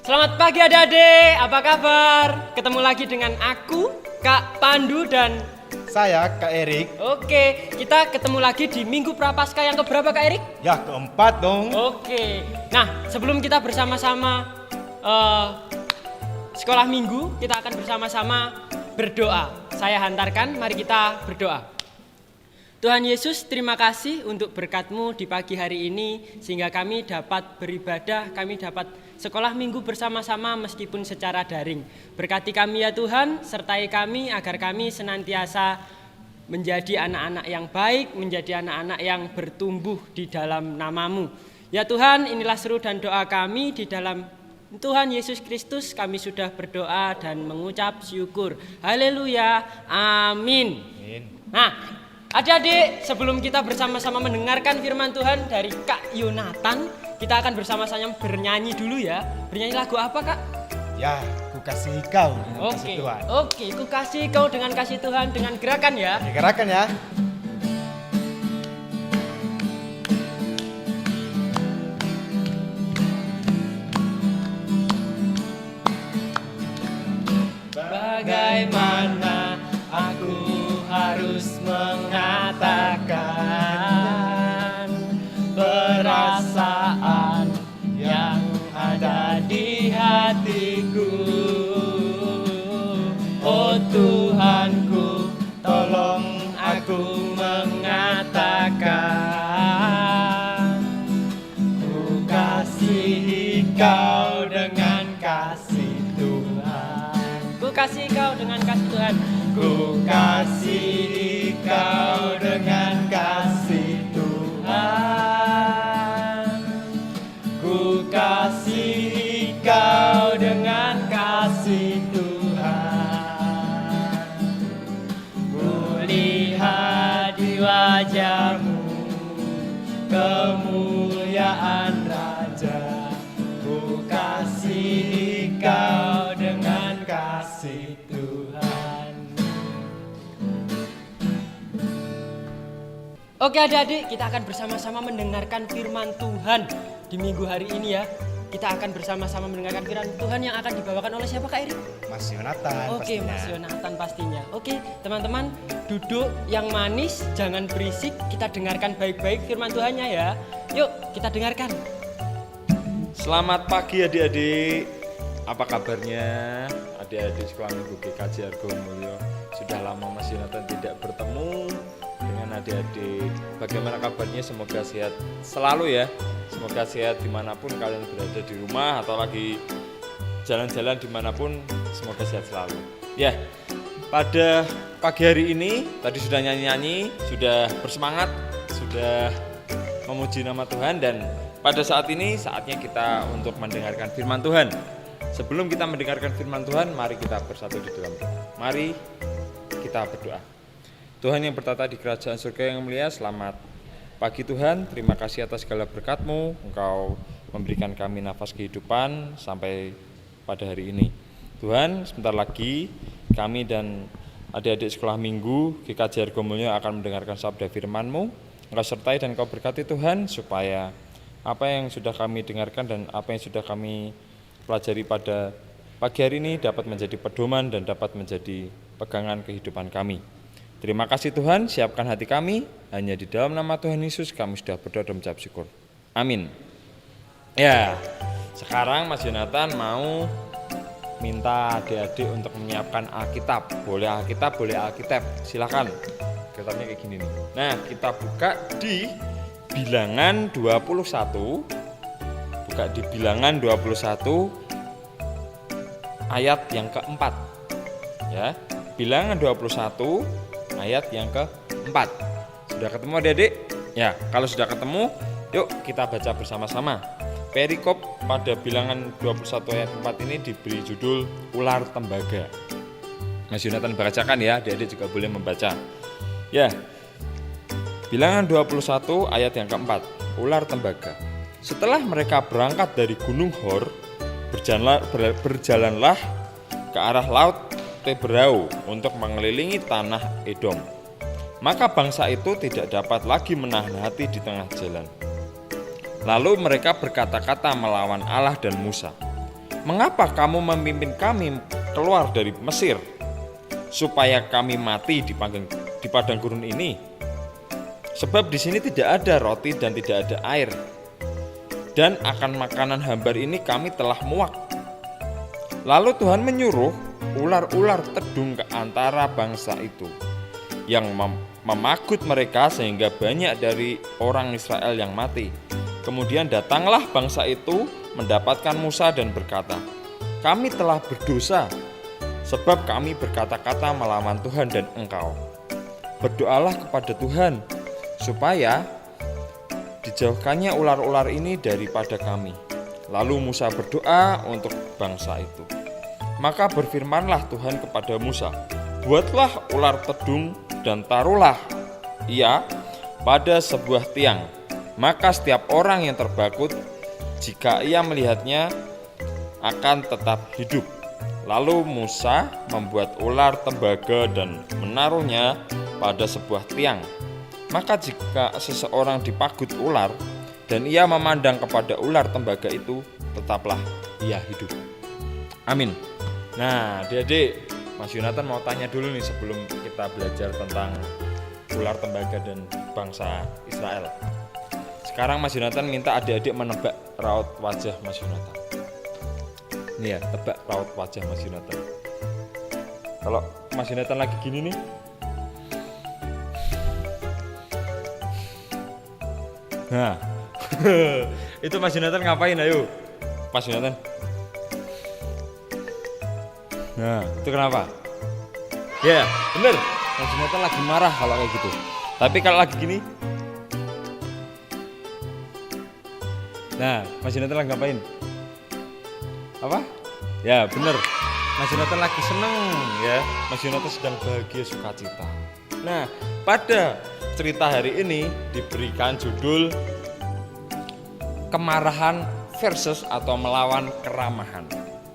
Selamat pagi adik-adik, apa kabar? Ketemu lagi dengan aku, Kak Pandu dan saya Kak Erik. Oke, kita ketemu lagi di Minggu Prapaskah yang keberapa Kak Erik? Ya keempat dong. Oke, nah sebelum kita bersama-sama sekolah minggu, kita akan bersama-sama berdoa. Saya hantarkan, mari kita berdoa. Tuhan Yesus, terima kasih untuk berkat-Mu di pagi hari ini, sehingga kami dapat beribadah, kami dapat sekolah minggu bersama-sama meskipun secara daring. Berkati kami ya Tuhan, sertai kami agar kami senantiasa menjadi anak-anak yang baik, menjadi anak-anak yang bertumbuh di dalam nama-Mu. Ya Tuhan, inilah seru dan doa kami di dalam Tuhan Yesus Kristus, kami sudah berdoa dan mengucap syukur. Haleluya, amin. Nah, adik-adik, sebelum kita bersama-sama mendengarkan firman Tuhan dari Kak Yonatan, kita akan bersama-sama bernyanyi dulu ya. Bernyanyi lagu apa Kak? Ya, ku kasih kau dengan kasih Tuhan. Oke, ku kasih kau dengan kasih Tuhan, dengan gerakan ya. Gerakan ya. Bagaimana aku harus mengatakan perasaan yang ada di hatiku. Oh Tuhanku, tolong aku mengatakan, ku kasihi kau dengan kasih Tuhan. Ku kasih kau dengan kasih Tuhan. Ku kasihi kau dengan kasih Tuhan. Ku kasihi kau dengan kasih Tuhan. Ku lihat di wajah-Mu kemuliaan Raja. Ku kasihi kau dengan kasih Tuhan. Oke adik-adik, kita akan bersama-sama mendengarkan firman Tuhan di minggu hari ini ya. Kita akan bersama-sama mendengarkan firman Tuhan yang akan dibawakan oleh siapa Kak Eri? Mas Yonatan. Oke, pastinya. Mas Yonatan pastinya. Oke, teman-teman, duduk yang manis, jangan berisik. Kita dengarkan baik-baik firman Tuhannya ya. Yuk, kita dengarkan. Selamat pagi adik-adik. Apa kabarnya? Adik-adik sekolah minggu GKJ Argomulyo. Sudah lama Mas Yonatan tidak bertemu dengan adik-adik. Bagaimana kabarnya? Semoga sehat selalu ya. Semoga sehat dimanapun kalian berada, di rumah atau lagi jalan-jalan dimanapun. Semoga sehat selalu. Ya, pada pagi hari ini tadi sudah nyanyi-nyanyi, sudah bersemangat, sudah memuji nama Tuhan, dan pada saat ini saatnya kita untuk mendengarkan firman Tuhan. Sebelum kita mendengarkan firman Tuhan, mari kita bersatu di dalam doa. Mari kita berdoa. Tuhan yang bertata di kerajaan surga yang mulia, selamat pagi Tuhan. Terima kasih atas segala berkat-Mu. Engkau memberikan kami nafas kehidupan sampai pada hari ini. Tuhan, sebentar lagi kami dan adik-adik sekolah minggu GKJ Argomulyo akan mendengarkan sabda firman-Mu. Engkau sertai dan Engkau berkati Tuhan, supaya apa yang sudah kami dengarkan dan apa yang sudah kami pelajari pada pagi hari ini dapat menjadi pedoman dan dapat menjadi pegangan kehidupan kami. Terima kasih Tuhan, siapkan hati kami, hanya di dalam nama Tuhan Yesus kami sudah berdoa dan mengucap syukur. Amin. Ya, sekarang Mas Yonatan mau minta adik-adik untuk menyiapkan Alkitab. Boleh Alkitab, boleh Alkitab, silakan. Kitabnya kayak gini nih. Nah, kita buka di Bilangan 21. Buka di Bilangan 21 ayat yang keempat. Ya, Bilangan 21 ayat yang keempat. Sudah ketemu adik-adik? Ya, kalau sudah ketemu, yuk kita baca bersama-sama. Perikop pada Bilangan 21 ayat 4 ini diberi judul Ular Tembaga. Mas Yonatan bacakan ya, adik-adik juga boleh membaca. Ya, Bilangan 21 ayat yang keempat, Ular Tembaga. Setelah mereka berangkat dari Gunung Hor, berjalanlah ke arah laut Teberau untuk mengelilingi tanah Edom. Maka bangsa itu tidak dapat lagi menahan hati di tengah jalan. Lalu mereka berkata-kata melawan Allah dan Musa. "Mengapa kamu memimpin kami keluar dari Mesir, supaya kami mati di padang gurun ini? Sebab di sini tidak ada roti dan tidak ada air, dan akan makanan hambar ini kami telah muak." Lalu Tuhan menyuruh ular-ular tedung ke antara bangsa itu, yang memagut mereka sehingga banyak dari orang Israel yang mati. Kemudian datanglah bangsa itu mendapatkan Musa dan berkata, "Kami telah berdosa, sebab kami berkata-kata melawan Tuhan dan engkau. Berdoalah kepada Tuhan, supaya dijauhkannya ular-ular ini daripada kami." Lalu Musa berdoa untuk bangsa itu. Maka berfirmanlah Tuhan kepada Musa, "Buatlah ular tedung dan taruhlah ia pada sebuah tiang. Maka setiap orang yang terbakut, jika ia melihatnya, akan tetap hidup." Lalu Musa membuat ular tembaga dan menaruhnya pada sebuah tiang. Maka jika seseorang dipagut ular dan ia memandang kepada ular tembaga itu, tetaplah ia hidup. Amin. Nah, adik-adik, Mas Yonatan mau tanya dulu nih sebelum kita belajar tentang ular tembaga dan bangsa Israel. Sekarang Mas Yonatan minta adik-adik menebak raut wajah Mas Yonatan. Nih ya, tebak raut wajah Mas Yonatan. Kalau Mas Yonatan lagi gini nih, nah, itu Mas Yonatan ngapain? Ayo, Mas Yonatan. Nah, itu kenapa? Ya, bener. Mas Yonatan lagi marah kalau kayak gitu. Tapi kalau lagi gini, nah, Mas Yonatan lagi ngapain? Apa? Ya, bener. Mas Yonatan lagi seneng ya. Mas Yonatan sedang bahagia sukacita. Nah, pada cerita hari ini diberikan judul kemarahan versus atau melawan keramahan.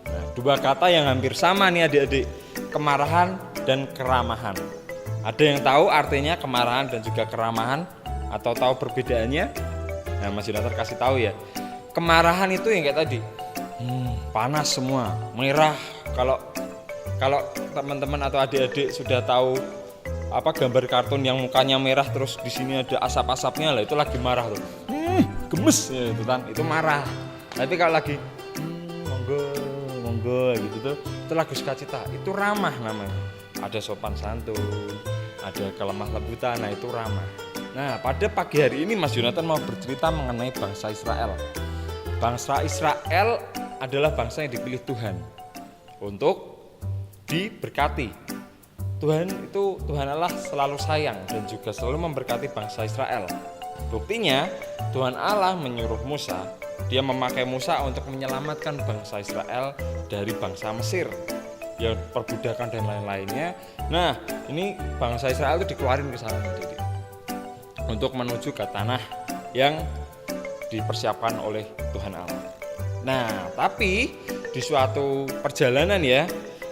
Nah, dua kata yang hampir sama nih adik-adik, kemarahan dan keramahan. Ada yang tahu artinya kemarahan dan juga keramahan atau tahu perbedaannya? Nah, Mas Yonatan kasih tahu ya. Kemarahan itu yang kayak tadi, panas semua, merah. Kalau teman-teman atau adik-adik sudah tahu apa gambar kartun yang mukanya merah terus di sini ada asap-asapnya, lah itu lagi marah tuh. Gemes ya, itu marah. Tapi kalau lagi monggo gitu tuh, itu lagi sukacita, itu ramah namanya. Ada sopan santun, ada kelemah lembutan, nah itu ramah. Nah, pada pagi hari ini Mas Yonatan mau bercerita mengenai bangsa Israel. Bangsa Israel adalah bangsa yang dipilih Tuhan untuk diberkati. Tuhan Allah selalu sayang dan juga selalu memberkati bangsa Israel. Buktinya Tuhan Allah menyuruh Musa, dia memakai Musa untuk menyelamatkan bangsa Israel dari bangsa Mesir yang perbudakan dan lain-lainnya. Nah, ini bangsa Israel itu dikeluarin ke sana untuk menuju ke tanah yang dipersiapkan oleh Tuhan Allah. Nah, tapi di suatu perjalanan ya,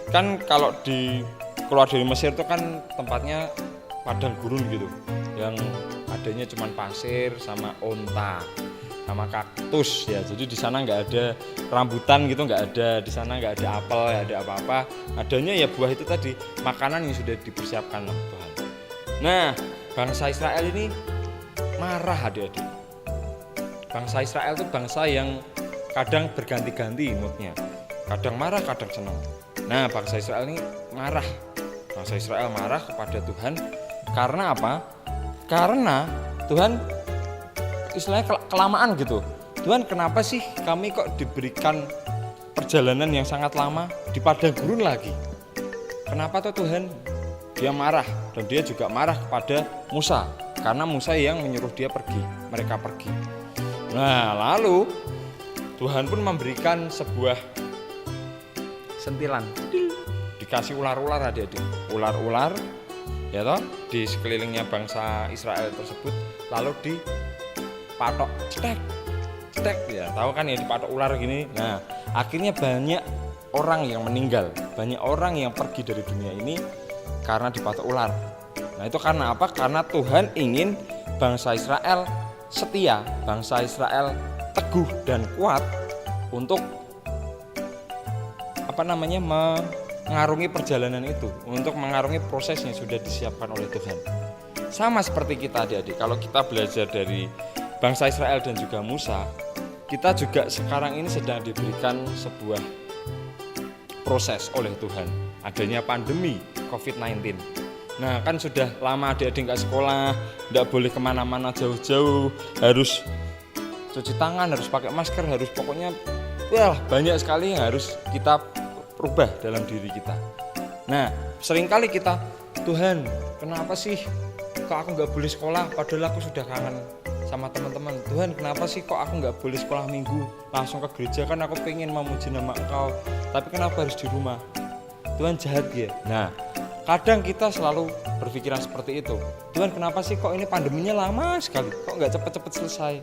kan kalau keluar dari Mesir itu kan tempatnya padang gurun gitu, yang adanya cuma pasir sama onta sama kaktus ya. Jadi di sana nggak ada rambutan gitu, nggak ada di sana, nggak ada apel, nggak ada apa-apa. Adanya ya buah itu tadi, makanan yang sudah dipersiapkan oleh Tuhan. Nah, bangsa Israel ini marah adik-adik. Bangsa Israel itu bangsa yang kadang berganti-ganti moodnya, kadang marah, kadang senang. Nah, bangsa Israel ini marah. Bangsa Israel marah kepada Tuhan karena apa? Karena Tuhan istilahnya kelamaan gitu. Tuhan, kenapa sih kami kok diberikan perjalanan yang sangat lama di padang gurun lagi? Kenapa tuh Tuhan? Dia marah, dan dia juga marah kepada Musa karena Musa yang menyuruh mereka pergi. Nah, lalu Tuhan pun memberikan sebuah sentilan. Dikasih ular-ular adik-adik. Ular-ular ya toh di sekelilingnya bangsa Israel tersebut, lalu dipatok cetek ya, tahu kan ya, dipatok ular gini. Nah, akhirnya banyak orang yang meninggal, banyak orang yang pergi dari dunia ini karena dipatok ular. Nah, itu karena apa? Karena Tuhan ingin bangsa Israel setia, bangsa Israel teguh dan kuat untuk mengarungi perjalanan itu, untuk mengarungi proses yang sudah disiapkan oleh Tuhan. Sama seperti kita adik-adik, kalau kita belajar dari bangsa Israel dan juga Musa, kita juga sekarang ini sedang diberikan sebuah proses oleh Tuhan. Adanya pandemi COVID-19. Nah kan sudah lama adik-adik nggak sekolah, nggak boleh kemana-mana jauh-jauh, harus cuci tangan, harus pakai masker, harus pokoknya banyak sekali yang harus kita rubah dalam diri kita. Nah seringkali kita, Tuhan kenapa sih kok aku nggak boleh sekolah padahal aku sudah kangen sama teman-teman. Tuhan kenapa sih kok aku nggak boleh sekolah minggu langsung ke gereja, kan aku pengen memuji nama Engkau, tapi kenapa harus di rumah? Tuhan jahat ya. Nah kadang kita selalu berpikiran seperti itu. Tuhan kenapa sih kok ini pandeminya lama sekali, kok nggak cepet-cepet selesai?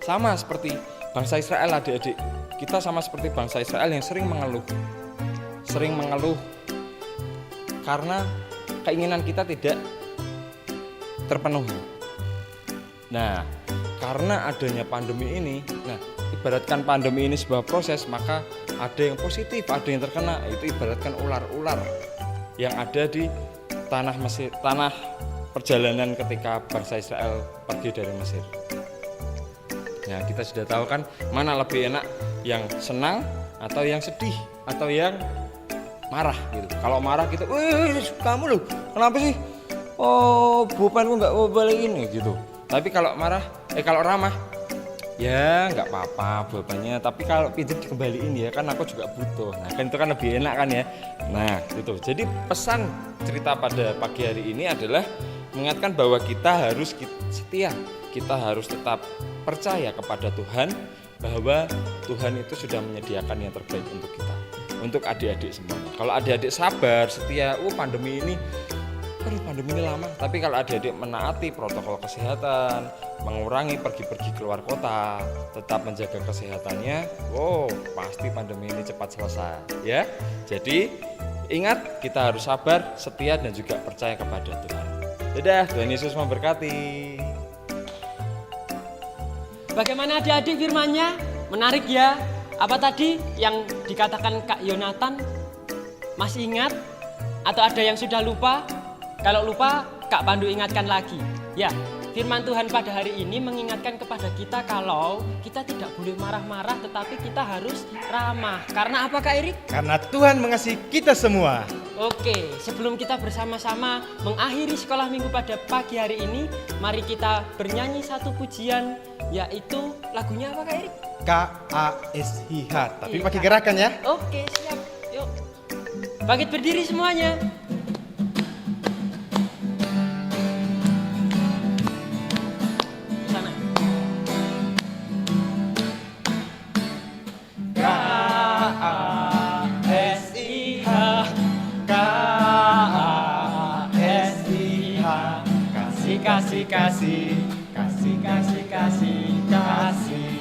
Sama seperti bangsa Israel adik-adik, kita sama seperti bangsa Israel yang sering mengeluh karena keinginan kita tidak terpenuhi. Nah, karena adanya pandemi ini, ibaratkan pandemi ini sebuah proses, maka ada yang positif, ada yang terkena, itu ibaratkan ular-ular yang ada di tanah Mesir, tanah perjalanan ketika bangsa Israel pergi dari Mesir. Nah, kita sudah tahu kan mana lebih enak, yang senang atau yang sedih atau yang marah gitu. Kalau marah kita, kamu loh, kenapa sih? Oh, bebanku nggak mau balikin gitu. Tapi kalau marah, kalau ramah, ya nggak apa-apa bebannya. Tapi kalau pinjam dikembaliin ya, kan aku juga butuh. Nah, kan itu kan lebih enak kan ya. Nah, itu. Jadi pesan cerita pada pagi hari ini adalah mengingatkan bahwa kita harus setia. Kita harus tetap percaya kepada Tuhan, bahwa Tuhan itu sudah menyediakan yang terbaik untuk kita, untuk adik-adik semuanya. Kalau adik-adik sabar, setia, pandemi ini lama. Tapi kalau adik-adik menaati protokol kesehatan, mengurangi pergi-pergi keluar kota, tetap menjaga kesehatannya, pasti pandemi ini cepat selesai ya. Jadi ingat, kita harus sabar, setia, dan juga percaya kepada Tuhan. Dadah, Tuhan Yesus memberkati. Bagaimana adik-adik firman-Nya? Menarik ya. Apa tadi yang dikatakan Kak Yonatan? Masih ingat? Atau ada yang sudah lupa? Kalau lupa, Kak Pandu ingatkan lagi. Ya, firman Tuhan pada hari ini mengingatkan kepada kita kalau kita tidak boleh marah-marah, tetapi kita harus ramah. Karena apa Kak Erik? Karena Tuhan mengasihi kita semua. Oke, sebelum kita bersama-sama mengakhiri sekolah minggu pada pagi hari ini, mari kita bernyanyi satu pujian, yaitu lagunya apa Kak Erik? KASIH, tapi Iya, pakai Kak. gerakan ya. Oke, siap. Yuk. Bangkit berdiri semuanya. Sana. KASIH, KASIH, kasih, kasih, kasih, kasih, kasih, kasih, kasih.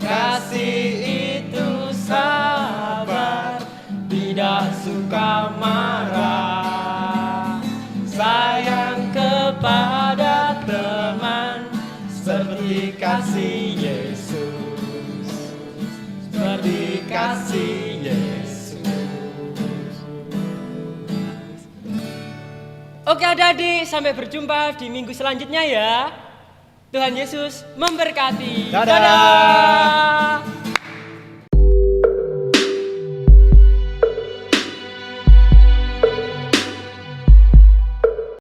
Kasih itu sabar, tidak suka marah, sayang kepada teman, seperti kasih Yesus, seperti kasih Yesus. Oke adik-adik, sampai berjumpa di minggu selanjutnya ya. Tuhan Yesus memberkati. Dadah. Dadah.